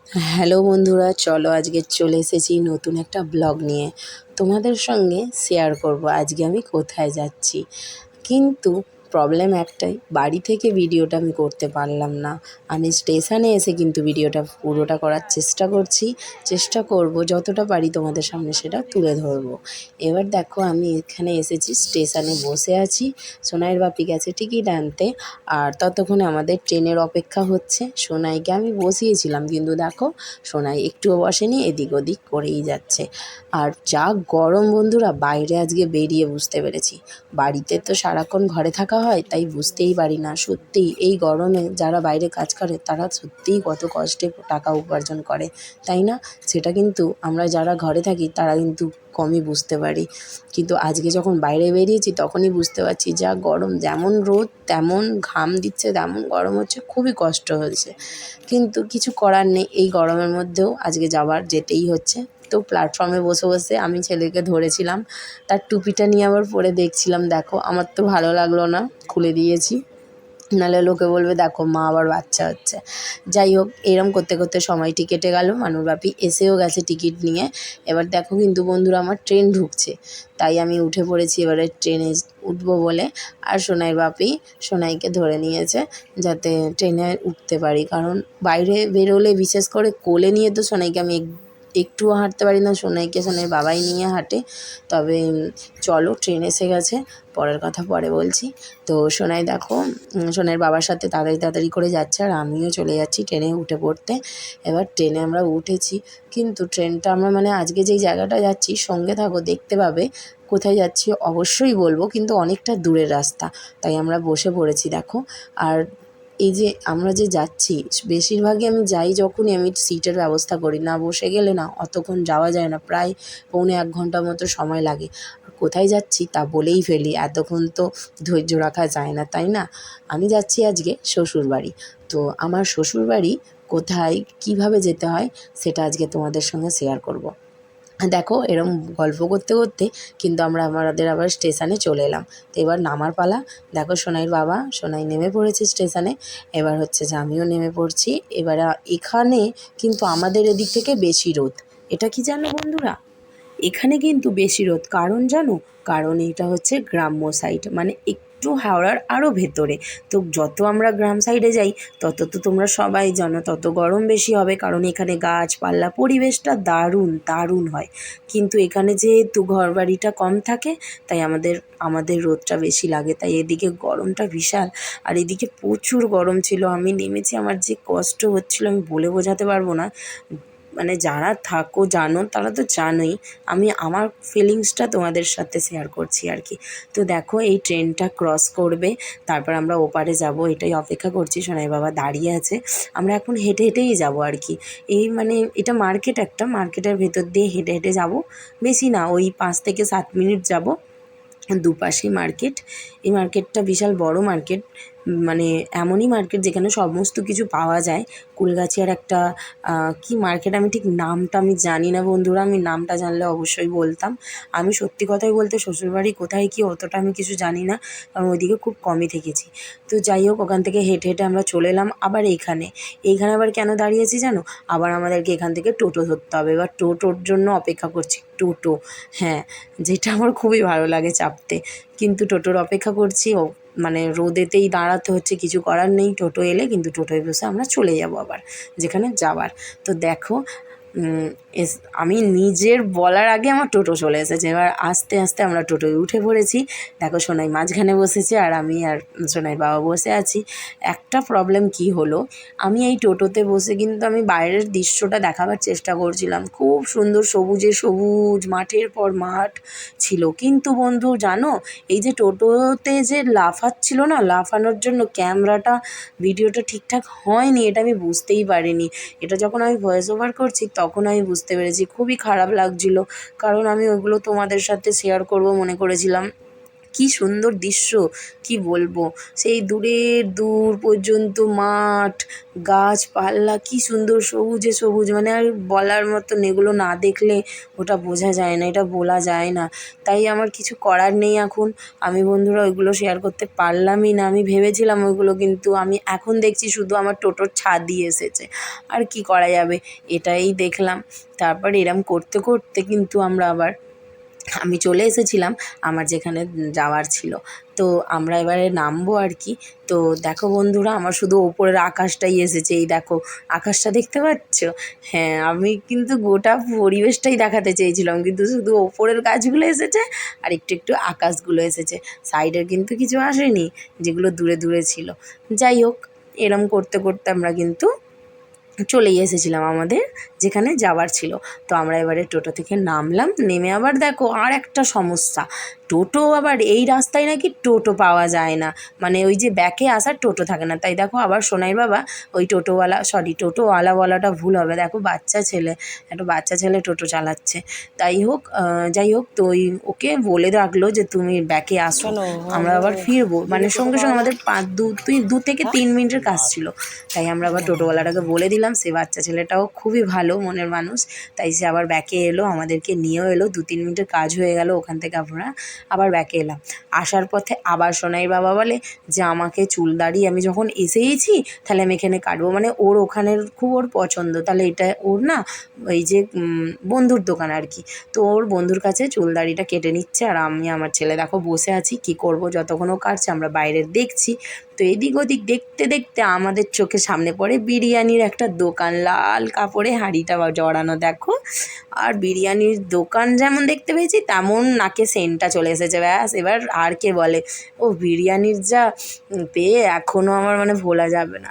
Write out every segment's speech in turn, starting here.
Hello বন্ধুরা, চলো আজকে চলে এসেছি নতুন একটা ব্লগ নিয়ে। তোমাদের সঙ্গে শেয়ার করব আজকে আমি কোথায় যাচ্ছি। কিন্তু প্রবলেম একটাই, বাড়ি থেকে ভিডিওটা আমি করতে পারলাম না। আমি স্টেশনে এসে কিন্তু ভিডিওটা পুরোটা করার চেষ্টা করব যতটা পারি তোমাদের সামনে সেটা তুলে ধরবো। এবার দেখো, আমি এখানে এসেছি, স্টেশনে বসে আছি। সোনাইয়ের বাপি গেছে টিকিট আনতে, আর ততক্ষণে আমাদের ট্রেনের অপেক্ষা হচ্ছে। সোনাইকে আমি বসিয়েছিলাম, কিন্তু দেখো সোনাই একটুও বসেনি, এদিক ওদিক করেই যাচ্ছে। আর যা গরম বন্ধুরা, বাইরে আজকে বেরিয়ে বুঝতে পেরেছি। বাড়িতে তো সারাক্ষণ ঘরে থাকা হয়, তাই বুঝতেই পারি না। সত্যিই এই গরমে যারা বাইরে কাজ করে তারা সত্যিই কত কষ্টে টাকা উপার্জন করে, তাই না? সেটা কিন্তু আমরা যারা ঘরে থাকি তারা কিন্তু কমই বুঝতে পারি। কিন্তু আজকে যখন বাইরে বেরিয়েছি তখনই বুঝতে পারছি, যা গরম, যেমন রোদ তেমন ঘাম দিচ্ছে, তেমন গরম হচ্ছে, খুবই কষ্ট হয়েছে। কিন্তু কিছু করার নেই, এই গরমের মধ্যেও আজকে যেতেই হচ্ছে। তো প্ল্যাটফর্মে বসে বসে আমি ছেলেকে ধরেছিলাম, তার টুপিটা নিয়ে আবার পরে দেখছিলাম। দেখো, আমার তো ভালো লাগলো না, খুলে দিয়েছি। নাহলে লোকে বলবে দেখো মা আবার বাচ্চা হচ্ছে। যাই হোক, এরম করতে করতে সময়টি কেটে গেল। মানুরবাপি এসেও গেছে টিকিট নিয়ে। এবার দেখো কিন্তু বন্ধুরা, আমার ট্রেন ঢুকছে, তাই আমি উঠে পড়েছি এবারে ট্রেনে উঠবো বলে। আর সোনাইয়ের বাপি সোনাইকে ধরে নিয়েছে যাতে ট্রেনে উঠতে পারি, কারণ বাইরে বেরোলে বিশেষ করে কোলে নিয়ে তো সোনাইকে আমি একটুও হাঁটতে পারি না। সোনাইয়ের বাবাই নিয়ে হাঁটে। তবে চলো, ট্রেন এসে গেছে, পরের কথা পরে বলছি। তো সোনাই দেখো, সোনাইয়ের বাবার সাথে তাড়াতাড়ি তাড়াতাড়ি করে যাচ্ছে, আর আমিও চলে যাচ্ছি ট্রেনে উঠে পড়তে। এবার ট্রেনে আমরা উঠেছি, কিন্তু ট্রেনটা আমরা আজকে যেই জায়গাটা যাচ্ছি, সঙ্গে থাকো, দেখতে পাবে। কোথায় যাচ্ছি অবশ্যই বলবো, কিন্তু অনেকটা দূরের রাস্তা, তাই আমরা বসে পড়েছি দেখো। আর এই যে আমরা যে যাচ্ছি, বেশিরভাগই আমি যাই যখনই, আমি সিটের ব্যবস্থা করি, না বসে গেলে না অতক্ষণ যাওয়া যায় না, প্রায় পৌনে 1 ঘন্টার মতো সময় লাগে। আর কোথায় যাচ্ছি তা বলেই ফেলি, এতক্ষণ তো ধৈর্য রাখা যায় না, তাই না? আমি যাচ্ছি আজকে শ্বশুরবাড়ি। তো আমার শ্বশুরবাড়ি কোথায়, কিভাবে যেতে হয়, সেটা আজকে তোমাদের সঙ্গে শেয়ার করব। দেখো, এরম গল্প করতে করতে কিন্তু আমাদের আবার স্টেশনে চলে এলাম। তো এবার নামার পালা। দেখো, সোনাই নেমে পড়েছে স্টেশনে। এবার হচ্ছে যে আমিও নেমে পড়ছি। এবার এখানে কিন্তু আমাদের এদিক থেকে বেশি রোদ। এটা কি জানো বন্ধুরা, এখানে কিন্তু বেশি রোদ, কারণ জানো, কারণ এটা হচ্ছে গ্রাম্য সাইড, একটু হাওড়ার আরও ভেতরে। তো যত আমরা গ্রাম সাইডে যাই, তত তো তোমরা সবাই জানো তত গরম বেশি হবে, কারণ এখানে গাছপালা, পরিবেশটা দারুণ দারুণ হয়। কিন্তু এখানে যেহেতু ঘরবাড়িটা কম থাকে, তাই আমাদের রোদটা বেশি লাগে, তাই এদিকে গরমটা বিশাল। আর এদিকে প্রচুর গরম ছিল, আমি নেমেছি, আমার যে কষ্ট হচ্ছিল আমি বলে বোঝাতে পারবো না। যারা থাকো জানো, তারা তো জানোই, আমি আমার ফিলিংসটা তোমাদের সাথে শেয়ার করছি আর কি। তো দেখো, এই ট্রেনটা ক্রস করবে, তারপর আমরা ওপারে যাব, এটাই অপেক্ষা করছি। সোনাই বাবা দাঁড়িয়ে আছে, আমরা এখন হেঁটে হেঁটেই যাব আর কি। এটা মার্কেটের ভেতর দিয়ে হেঁটে হেঁটে যাব। বেশি না, ওই 5 থেকে 7 মিনিট যাব। দুপাশেই মার্কেট। এই মার্কেটটা বিশাল বড় মার্কেট, এমনই মার্কেট যেখানে সমস্ত কিছু পাওয়া যায়। কুলগাছিয়ার একটা কি মার্কেট, আমি ঠিক নামটা আমি জানি না বন্ধুরা, আমি নামটা জানলে অবশ্যই বলতাম। আমি সত্যি কথাই বলতে শ্বশুরবাড়ি কোথায় কি অতটা আমি কিছু জানি না, কারণ ওইদিকে খুব কমই থেকেছি। তো যাই হোক, ওখান থেকে হেঁটে হেঁটে আমরা চলে এলাম আবার এইখানে আবার কেন দাঁড়িয়েছি জানো, আবার আমাদেরকে এখান থেকে টোটো ধরতে হবে। এবার টোটোর জন্য অপেক্ষা করছি। টোটো, হ্যাঁ, যেটা আমার খুবই ভালো লাগে চাপতে, কিন্তু টোটোর অপেক্ষা করছি। রোদেতেই দাঁড়াতে হচ্ছে, কিছু করার নেই। টোটো এলে কিন্তু টোটোয় বসে আমরা চলে যাব আবার যেখানে যাওয়ার। তো দেখো, আমি নিজের বলার আগে আমার টোটো চলে এসেছে। এবার আস্তে আস্তে আমরা টোটোয় উঠে পড়েছি। দেখো, সোনাই মাঝখানে বসেছে, আর আমি আর সোনাইয়ের বাবা বসে আছি। একটা প্রবলেম কি হলো, আমি এই টোটোতে বসে কিন্তু আমি বাইরের দৃশ্যটা দেখাবার চেষ্টা করছিলাম। খুব সুন্দর, সবুজে সবুজ, মাঠের পর মাঠ ছিল। কিন্তু বন্ধু জানো, এই যে টোটোতে যে লাফাচ্ছিল না, লাফানোর জন্য ক্যামেরাটা, ভিডিওটা ঠিকঠাক হয়নি, এটা আমি বুঝতেই পারিনি। এটা যখন আমি ভয়েস ওভার করছি তখন আমি বুঝতে পেরেছি, খুবই খারাপ লাগছিল, কারণ আমি ওগুলো তোমাদের সাথে শেয়ার করব মনে করেছিলাম। কি সুন্দর দৃশ্য, কি বলবো। সেই দূরের দূর পর্যন্ত মাঠ, গাছপালা, কি সুন্দর সবুজে সবুজ, মানে আর বলার মতন। এগুলো না দেখলে ওটা বোঝা যায় না, এটা বলা যায় না। তাই আমার কিছু করার নেই এখন। আমি বন্ধুরা ওইগুলো শেয়ার করতে পারলামই না। আমি ভেবেছিলাম ওইগুলো, কিন্তু আমি এখন দেখছি শুধু আমার টোটোর ছাদই এসেছে। আর কি করা যাবে, এটাই দেখলাম। তারপর এরম করতে করতে কিন্তু আমি চলে এসেছিলাম আমার যেখানে যাওয়ার ছিল। তো আমরা এবারে নামবো আর কি। তো দেখো বন্ধুরা, আমার শুধু ওপরের আকাশটাই এসেছে। এই দেখো, আকাশটা দেখতে পাচ্ছ? হ্যাঁ, আমি কিন্তু গোটা পরিবেশটাই দেখাতে চেয়েছিলাম, কিন্তু শুধু ওপরের গাছগুলো এসেছে আর একটু একটু আকাশগুলো এসেছে। সাইডের কিন্তু কিছু আসেনি, যেগুলো দূরে দূরে ছিল। যাই হোক, এরম করতে করতে আমরা কিন্তু চলেই এসেছিলাম আমাদের যেখানে যাওয়ার ছিল। তো আমরা এবারে টোটো থেকে নামলাম। নেমে আবার দেখো আর একটা সমস্যা, টোটো আবার এই রাস্তায় নাকি টোটো পাওয়া যায় না, মানে ওই যে ব্যাকে আসার টোটো থাকে না। তাই দেখো আবার সোনাইর বাবা ওই টোটোওয়ালা বলাটা ভুল হবে, দেখো একটা বাচ্চা ছেলে টোটো চালাচ্ছে। যাই হোক, তো ওকে বলে রাখলো যে তুমি ব্যাকে আসো, আমরা আবার ফিরবো। মানে সঙ্গে সঙ্গে আমাদের 2 থেকে 3 মিনিটের কাজ ছিল। তাই আমরা আবার টোটোওয়ালাটাকে বলে দিলাম। সে বাচ্চা ছেলেটাও খুবই ভালো মনের মানুষ, তাই সে আবার ব্যাকে এলো, আমাদেরকে নিয়েও এলো। 2-3 মিনিটের কাজ হয়ে গেল, ওখান থেকে আমরা আবার ব্যাকে এলাম। আসার পথে আবার সোনাইর বাবা বলে যে আমাকে চুল দাড়ি আমি যখন এসেইছি তাহলে আমি এখানে কাটবো, মানে ওর ওখানের খুব ওর পছন্দ। তাহলে এটা ওর না ওই যে বন্ধুর দোকান আর কি। তো ওর বন্ধুর কাছে চুল দাড়িটা কেটে নিচ্ছে, আর আমি আমার ছেলে দেখো বসে আছি, কি করব, যতক্ষণ ও কাটছে আমরা বাইরের দেখছি। তো এদিক ওদিক দেখতে দেখতে আমাদের চোখের সামনে পড়ে বিরিয়ানির একটা দোকান, লাল কাপড়ে হাঁড়িটা জড়ানো দেখো। আর বিরিয়ানির দোকান যেমন দেখতে পেয়েছি তেমন নাকে সেন্টটা চলে এসেছে। ব্যাস, এবার আর কে বলে, ও বিরিয়ানির যা পেয়ে এখনও আমার মানে ভোলা যাবে না।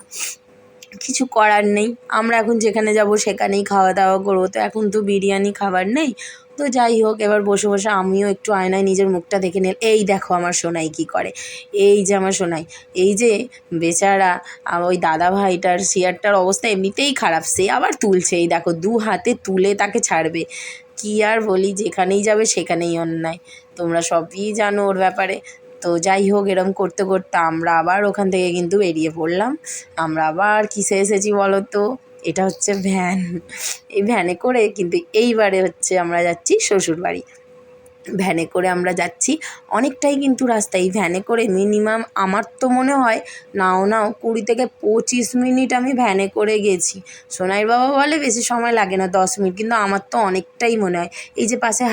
কিছু করার নেই, আমরা এখন যেখানে যাব সেখানেই খাওয়া দাওয়া করবো। তো এখন তো বিরিয়ানি খাবার নেই। তো যাই হোক, এবার বসে বসে আমিও একটু আয়নায় নিজের মুখটা দেখে নিল। এই দেখো আমার সোনাই কী করে, এই যে আমার সোনাই, এই যে বেচারা ওই দাদা ভাইটার চেয়ারটার অবস্থা এমনিতেই খারাপ, সে আবার তুলছে। এই দেখো 2 হাতে তুলে তাকে ছাড়বে। কি আর বলি, যেখানেই যাবে সেখানেই অন্যায়। তোমরা সবই জানো ওর ব্যাপারে। তো যাই হোক, এরম করতে করতে আমরা আবার ওখান থেকে কিন্তু বেরিয়ে পড়লাম। আমরা আবার কিসে এসেছি বলো তো? এটা হচ্ছে ভ্যান। এই ভ্যানে করে কিন্তু এইবারে হচ্ছে আমরা যাচ্ছি শ্বশুরবাড়ি। ভ্যানে করে আমরা যাচ্ছি, অনেকটাই কিন্তু রাস্তা। এই ভ্যানে করে মিনিমাম আমার তো মনে হয় নাও 20 থেকে 25 মিনিট আমি ভ্যানে করে গেছি। সোনাইর বাবা বলে বেশি সময় লাগে না, 10 মিনিট, কিন্তু আমার তো অনেকটাই মনে হয়। এই যে পাশে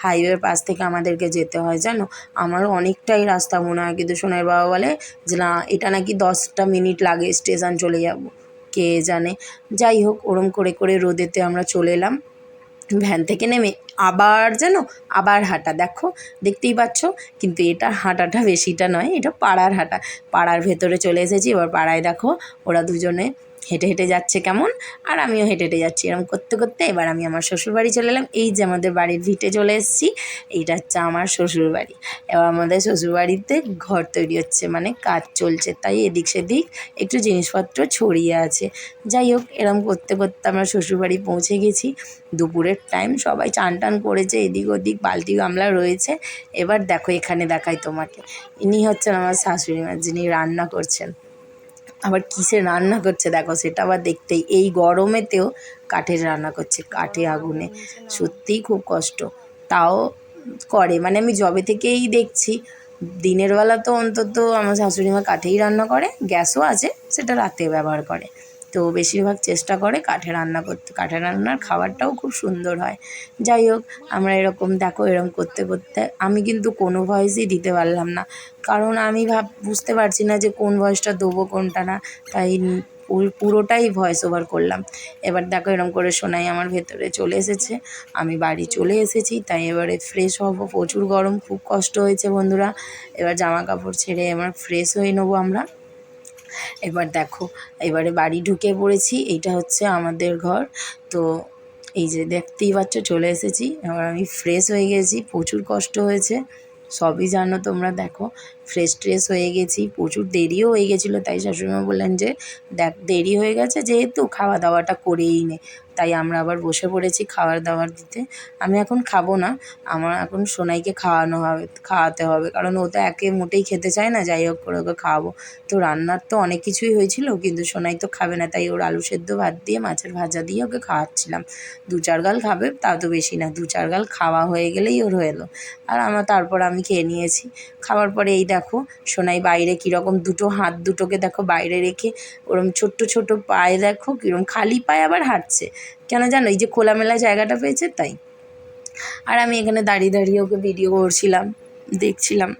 হাইওয়ের পাশ থেকে আমাদেরকে যেতে হয় জানো। আমার অনেকটাই রাস্তা মনে হয়, কিন্তু সোনাইর বাবা বলে যে না, এটা নাকি 10টা মিনিট লাগে, স্টেশন চলে যাব, কে জানে। যাই হোক, ওরম করে করে রোদেতে আমরা চলে এলাম। ভ্যান থেকে নেমে আবার হাঁটা, দেখতেই পাচ্ছ। কিন্তু এটা হাঁটাটা বেশিটা নয়, এটা পাড়ার হাঁটা। পাড়ার ভেতরে চলে এসেছি। এবার পাড়ায় দেখো ওরা দুজনে হেঁটে হেঁটে যাচ্ছে কেমন, আর আমিও হেঁটে হেঁটে যাচ্ছি। এরকম করতে করতে এবার আমি আমার শ্বশুরবাড়ি চলে এলাম। এই যে আমাদের বাড়ির ভিটে চলে এসেছি, এইটা হচ্ছে আমার শ্বশুরবাড়ি। এবার আমাদের শ্বশুরবাড়িতে ঘর তৈরি হচ্ছে, মানে কাজ চলছে, তাই এদিক সেদিক একটু জিনিসপত্র ছড়িয়ে আছে। যাই হোক, এরকম করতে করতে আমরা শ্বশুরবাড়ি পৌঁছে গেছি। দুপুরের টাইম, সবাই চান টান করেছে, এদিক ওদিক বালতি গামলা রয়েছে। এবার দেখো, এখানে দেখাই তোমাকে, ইনি হচ্ছেন আমার শাশুড়ি মা, যিনি রান্না করছেন। আবার কিসে রান্না করছে দেখো, সেটা আবার দেখতেই, এই গরমেতেও কাঠের রান্না করছে, কাঠে আগুনে। সত্যিই খুব কষ্ট, তাও করে। মানে আমি যবে থেকেই দেখছি, দিনের বেলা তো অন্তত আমার শাশুড়ি মা কাঠেই রান্না করে, গ্যাসও আছে, সেটা রাতে ব্যবহার করে। তো বেশিরভাগ চেষ্টা করে কাঠে রান্না করতে, কাঠে রান্নার খাবারটাও খুব সুন্দর হয়। যাই হোক, আমরা এরকম করতে করতে আমি কিন্তু কোনো ভয়েসই দিতে পারলাম না, কারণ আমি বুঝতে পারছি না যে কোন ভয়েসটা দেবো কোনটা না। তাই পুরোটাই ভয়েস ওভার করলাম। এবার দেখো, এরকম করে সোনাই আমার ভেতরে চলে এসেছে, আমি বাড়ি চলে এসেছি। তাই এবারে ফ্রেশ হবো, প্রচুর গরম, খুব কষ্ট হয়েছে বন্ধুরা। এবার জামা কাপড় ছেড়ে এবার ফ্রেশ হয়ে নেবো আমরা। এবার দেখো, এবারে বাড়ি ঢুকে পড়েছি, এইটা হচ্ছে আমাদের ঘর। তো এই যে দেখতেই পাচ্ছ, চলে এসেছি। এবার আমি ফ্রেশ হয়ে গেছি, প্রচুর কষ্ট হয়েছে, সবই জানো তোমরা। দেখো, ফ্রেশ ট্রেশ হয়ে গেছি, প্রচুর দেরিও হয়ে গেছিলো। তাই শাশুড়িমা বললেন যে দেখ দেরি হয়ে গেছে যেহেতু খাওয়া দাওয়াটা করেই নে। তাই আমরা আবার বসে পড়েছি খাবার দাবার দিতে। আমি এখন খাবো না, আমার এখন সোনাইকে খাওয়াতে হবে, কারণ ও তো একে মোটেই খেতে চায় না। যাই হোক করে ওকে খাওয়াবো। তো রান্নার তো অনেক কিছুই হয়েছিল, কিন্তু সোনাই তো খাবে না, তাই ওর আলু সেদ্ধ ভাত দিয়ে মাছের ভাজা দিয়ে ওকে খাওয়াচ্ছিলাম। 2-4 গাল খাবে, তাও তো বেশি না, 2-4 গাল খাওয়া হয়ে গেলেই ওর হয়ে এলো। আর তারপর আমি খেয়ে নিয়েছি। খাওয়ার পরে এই দেখো সোনাই বাইরে কীরকম হাত দুটোকে দেখো বাইরে রেখে ওরম ছোট্ট ছোট পায়ে দেখো কীরকম খালি পায়ে আবার হাঁটছে। কেন জানো? এই যে খোলামেলা জায়গাটা পেয়েছে তাই। আর আমি এখানে দাঁড়িয়ে দাঁড়িয়ে ওকে ভিডিও করছিলাম, দেখছিলাম।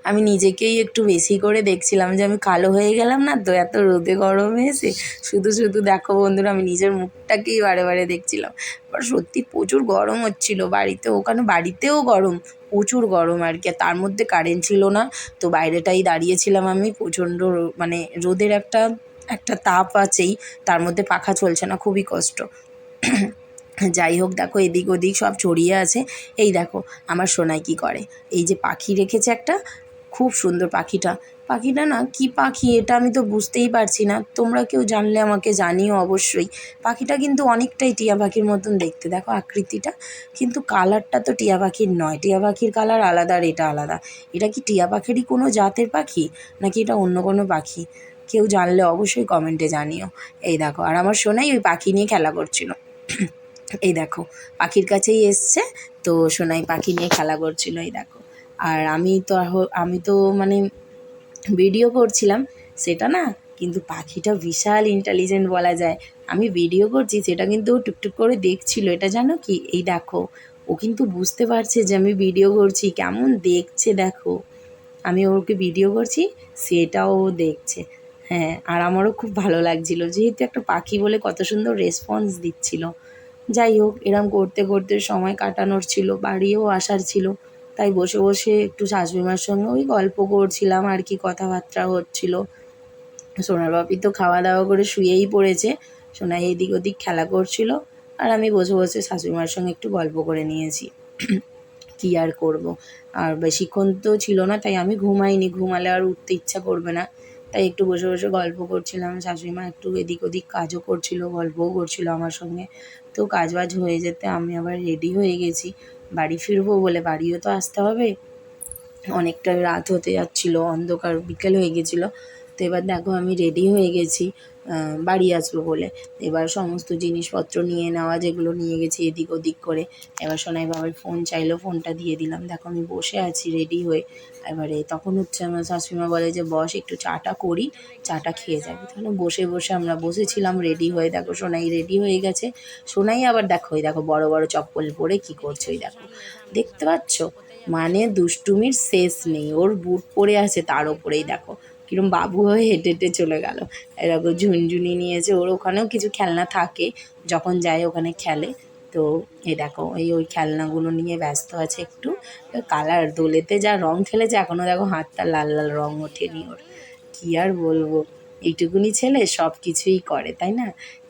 আমি নিজেকেই একটু বেশি করে দেখছিলাম যে আমি কালো হয়ে গেলাম না তো এত রোদে গরমে এসে। শুধু শুধু দেখো বন্ধুরা, আমি নিজের মুখটাকেই বারে বারে দেখছিলাম। আর সত্যি প্রচুর গরম হচ্ছিল বাড়িতে, ওখানে বাড়িতেও গরম, প্রচুর গরম আর কি। তার মধ্যে কারেন্ট ছিল না, তো বাইরেটাই দাঁড়িয়েছিলাম আমি। প্রচণ্ড মানে রোদের একটা একটা তাপ আছেই, তার মধ্যে পাখা চলছে না, খুবই কষ্ট। যাই হোক দেখো এদিক ওদিক সব ছড়িয়ে আছে। এই দেখো আমার সোনাই কী করে, এই যে পাখি রেখেছে একটা, খুব সুন্দর পাখিটা না কি পাখি এটা আমি তো বুঝতেই পারছি না। তোমরা কেউ জানলে আমাকে জানিও অবশ্যই। পাখিটা কিন্তু অনেকটাই টিয়া পাখির মতন দেখতে, দেখো আকৃতিটা, কিন্তু কালারটা তো টিয়া পাখির নয়। টিয়া পাখির কালার আলাদা আর এটা আলাদা। এটা কি টিয়া পাখিরই কোনো জাতের পাখি, নাকি এটা অন্য কোনো পাখি? কেউ জানলে অবশ্যই কমেন্টে জানিও। এই দেখো আর আমার সোনাই ওই পাখি নিয়ে খেলা করছিল। এই দেখো পাখির কাছেই এসছে, তো সোনাই পাখি নিয়ে খেলা করছিল। এই দেখো আর আমি তো মানে ভিডিও করছিলাম সেটা না, কিন্তু পাখিটা বিশাল ইন্টেলিজেন্ট বলা যায়। আমি ভিডিও করছি সেটা কিন্তু ও টুকটুক করে দেখছিল। এটা জানো কি, এই দেখো ও কিন্তু বুঝতে পারছে যে আমি ভিডিও করছি, কেমন দেখছে দেখো। আমি ওকে ভিডিও করছি সেটাও ও দেখছে। হ্যাঁ, আর আমারও খুব ভালো লাগছিল, যেহেতু একটা পাখি বলে কত সুন্দর রেসপন্স দিচ্ছিল। যাই হোক এরম করতে করতে সময় কাটানোর ছিল, বাড়িও আসার ছিল, তাই বসে বসে একটু শাশুড়িমার সঙ্গে ওই গল্প করছিলাম আর কি, কথাবার্তা হচ্ছিল। সোনার বাপি তো খাওয়া দাওয়া করে শুয়েই পড়েছে, সোনাই এদিক ওদিক খেলা করছিল, আর আমি বসে বসে শাশুড়িমার সঙ্গে একটু গল্প করে নিয়েছি। কী আর করব, আর বেশিক্ষণ তো ছিল না, তাই আমি ঘুমাইনি, ঘুমালে আর উঠতে ইচ্ছা করবে না। তাই একটু বসে বসে গল্প করছিলাম। শাশুড়িমা একটু এদিক ওদিক কাজও করছিল, গল্পও করছিল আমার সঙ্গে। তো কাজ বাজ হয়ে যেতে আমি আবার রেডি হয়ে গেছি বাড়ি ফিরবো বলে। বাড়িও তো আসতে হবে, অনেকটা রাত হতে যাচ্ছিলো, অন্ধকার বিকেল হয়ে গেছিলো। তো এবার দেখো আমি রেডি হয়ে গেছি বাড়ি আসবো বলে। এবার সমস্ত জিনিসপত্র নিয়ে নেওয়া, যেগুলো নিয়ে গেছি এদিক ওদিক করে। এবার সোনাই বাবার ফোন চাইলো, ফোনটা দিয়ে দিলাম। দেখো আমি বসে আছি রেডি হয়ে। এবারে তখন হচ্ছে আমার শাশুড়িমা বলে যে বস একটু চাটা করি, চাটা খেয়ে যাবি। তাহলে বসে বসে আমরা বসেছিলাম রেডি হয়ে। দেখো সোনাই রেডি হয়ে গেছে। সোনাই আবার দেখো ওই দেখো বড় বড় চপ্পল পরে কী করছে, ওই দেখো দেখতে পাচ্ছ, মানে দুষ্টুমির শেষ নেই। ওর বুট পরে আছে, তার ওপরেই দেখো কিরম বাবু হয়ে হেঁটে হেঁটে চলে গেল। এরকম ঝুনঝুনি নিয়েছে, ওর ওখানেও কিছু খেলনা থাকে, যখন যায় ওখানে খেলে। তো এই দেখো ওই খেলনাগুলো নিয়ে ব্যস্ত আছে একটু। কালার দোলেতে যা রং খেলেছে, এখনও দেখো হাতটা লাল লাল রং ওঠেনি ওর। কী আর বলবো, এইটুকুনি ছেলে সব কিছুই করে, তাই না?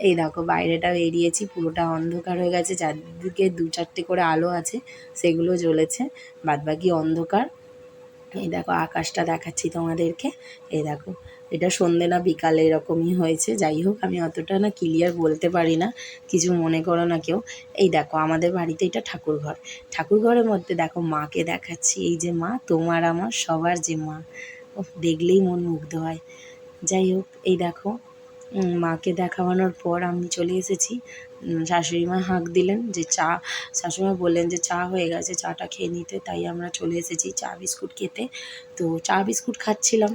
এই দেখো বাইরেটা বেরিয়েছি, পুরোটা অন্ধকার হয়ে গেছে, চারদিকে 2-4টে করে আলো আছে, সেগুলো জ্বলেছে, বাদবাকি অন্ধকার। এই দেখো আকাশটা দেখাচ্ছি তোমাদেরকে। এই দেখো এটা সন্ধে না বিকালে এরকমই হয়েছে। যাই হোক আমি অতটা না ক্লিয়ার বলতে পারি না, কিছু মনে করো না কেউ। এই দেখো আমাদের বাড়িতে এটা ঠাকুরঘর। ঠাকুরঘরের মধ্যে দেখো মাকে দেখাচ্ছি, এই যে মা, তোমার আমার সবার যে মা, দেখলেই মন মুগ্ধ হয়। যাই হোক এই দেখো মাকে দেখানোর পর আমি চলে এসেছি। শাশুড়িমা হাঁক দিলেন যে চা, শাশুড়িমা বললেন যে চা হয়ে গেছে, চাটা খেয়ে নিতে, তাই আমরা চলে এসেছি চা বিস্কুট খেতে। তো চা বিস্কুট খাচ্ছিলাম,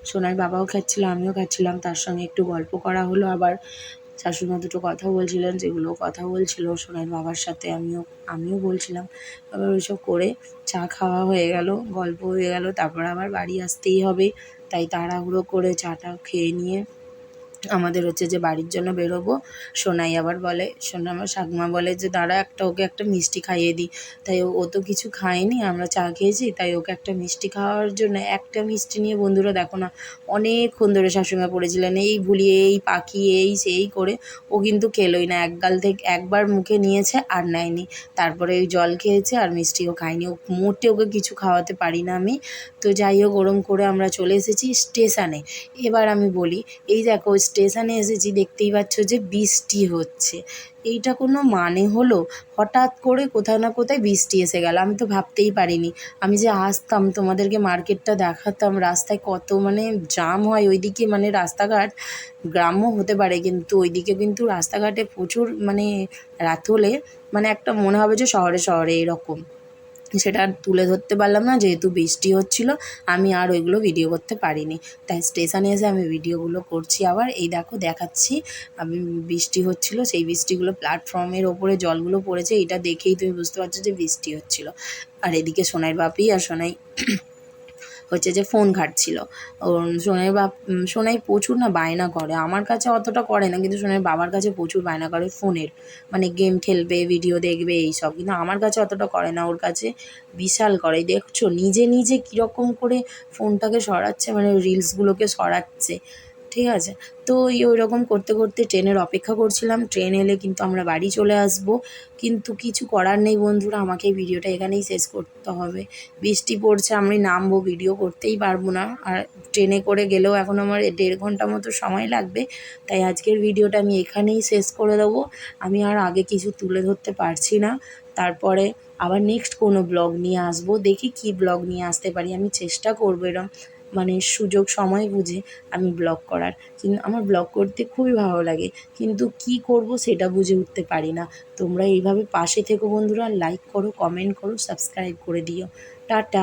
সোনার বাবাও খাচ্ছিল, আমিও খাচ্ছিলাম, তার সঙ্গে একটু গল্প করা হলো। আবার শাশুড়িমা দুটো কথা বলছিলেন, যেগুলো কথা বলছিল সোনার বাবার সাথে আমিও বলছিলাম। আবার ওইসব করে চা খাওয়া হয়ে গেল, গল্প হয়ে গেল, তারপর আবার বাড়ি আসতেই হবে, তাই তাড়াহুড়ো করে চাটা খেয়ে নিয়ে আমাদের হচ্ছে যে বাড়ির জন্য বেরোবো। সোনাই আবার বলে, আমার ঠাকুমা বলে যে দাঁড়া ওকে একটা মিষ্টি খাইয়ে দিই। তাই ও তো কিছু খায়নি, আমরা চা খেয়েছি, তাই ওকে একটা মিষ্টি খাওয়ার জন্য একটা মিষ্টি নিয়ে বন্ধুরা দেখো না অনেকক্ষণ ধরে শাশুড়িমা পড়েছিলেন এই ভুলিয়ে এই পাকিয়ে এই সেই করে। ও কিন্তু খেলোই না, এক গাল থেকে একবার মুখে নিয়েছে আর নেয়নি। তারপরে ওই জল খেয়েছে আর মিষ্টিও খায়নি। ও মোটে ওকে কিছু খাওয়াতে পারি না আমি। তো যাই হোক ওরম করে আমরা চলে এসেছি স্টেশনে। এবার আমি বলি, এই দেখো স্টেশনে এসেছি, দেখতেই পাচ্ছ যে বৃষ্টি হচ্ছে। এইটা কোনো মানে হলো? হঠাৎ করে কোথাও না কোথায় বৃষ্টি এসে গেল, আমি তো ভাবতেই পারিনি। আমি যে আসতাম তোমাদেরকে মার্কেটটা দেখাতাম, রাস্তায় কত মানে জাম হয় ওইদিকে, মানে রাস্তাঘাট গ্রাম্য হতে পারে কিন্তু ওইদিকে কিন্তু রাস্তাঘাটে প্রচুর মানে রাত হলে মানে একটা মনে হবে যে শহরে শহরে এরকম। সেটা আর তুলে ধরতে পারলাম না যেহেতু বৃষ্টি হচ্ছিল, আমি আর ওইগুলো ভিডিও করতে পারিনি। তাই স্টেশনে এসে আমি ভিডিওগুলো করছি। আবার এই দেখো দেখাচ্ছি, আমি বৃষ্টি হচ্ছিল, সেই বৃষ্টিগুলো প্ল্যাটফর্মের ওপরে জলগুলো পড়েছে, এটা দেখেই তুমি বুঝতে পারছো যে বৃষ্টি হচ্ছিল। আর এদিকে সোনাইয়ের বাপি আর সোনাই হচ্ছে যে ফোন ঘাঁটছিল। সোনাই প্রচুর না বায়না করে, আমার কাছে অতটা করে না কিন্তু সোনাইয়ের বাবার কাছে প্রচুর বায়না করে ফোনের, মানে গেম খেলবে, ভিডিও দেখবে এইসব, কিন্তু আমার কাছে অতটা করে না, ওর কাছে বিশাল করে। দেখছো নিজে নিজে কীরকম করে ফোনটাকে সরাচ্ছে, মানে রিলসগুলোকে সরাচ্ছে, ঠিক আছে। তো ওই রকম করতে করতে ট্রেনের অপেক্ষা করছিলাম, ট্রেন এলে কিন্তু আমরা বাড়ি চলে আসব। কিন্তু কিছু করার নেই বন্ধুরা, আমাকে এই ভিডিওটা এখানেই শেষ করতে হবে। বৃষ্টি পড়ছে, আমি নামবো, ভিডিও করতেই পারবো না, আর ট্রেনে করে গেলেও এখন আমার 1.5 ঘন্টা মতো সময় লাগবে। তাই আজকের ভিডিওটা আমি এখানেই শেষ করে দেবো। আমি আর আগে কিছু তুলে ধরতে পারছি না। তারপরে আবার নেক্সট কোনো ব্লগ নিয়ে আসবো, দেখি কি ব্লগ নিয়ে আসতে পারি। আমি চেষ্টা করবো এরম মানে সুযোগ সময় বুঝে আমি ব্লগ করার, কিন্তু আমার ব্লগ করতে খুবই ভালো লাগে, কিন্তু কি করব সেটা বুঝে উঠতে পারি না। তোমরা এইভাবে পাশে থেকো বন্ধুরা, লাইক করো, কমেন্ট করো, সাবস্ক্রাইব করে দিও। টাটা।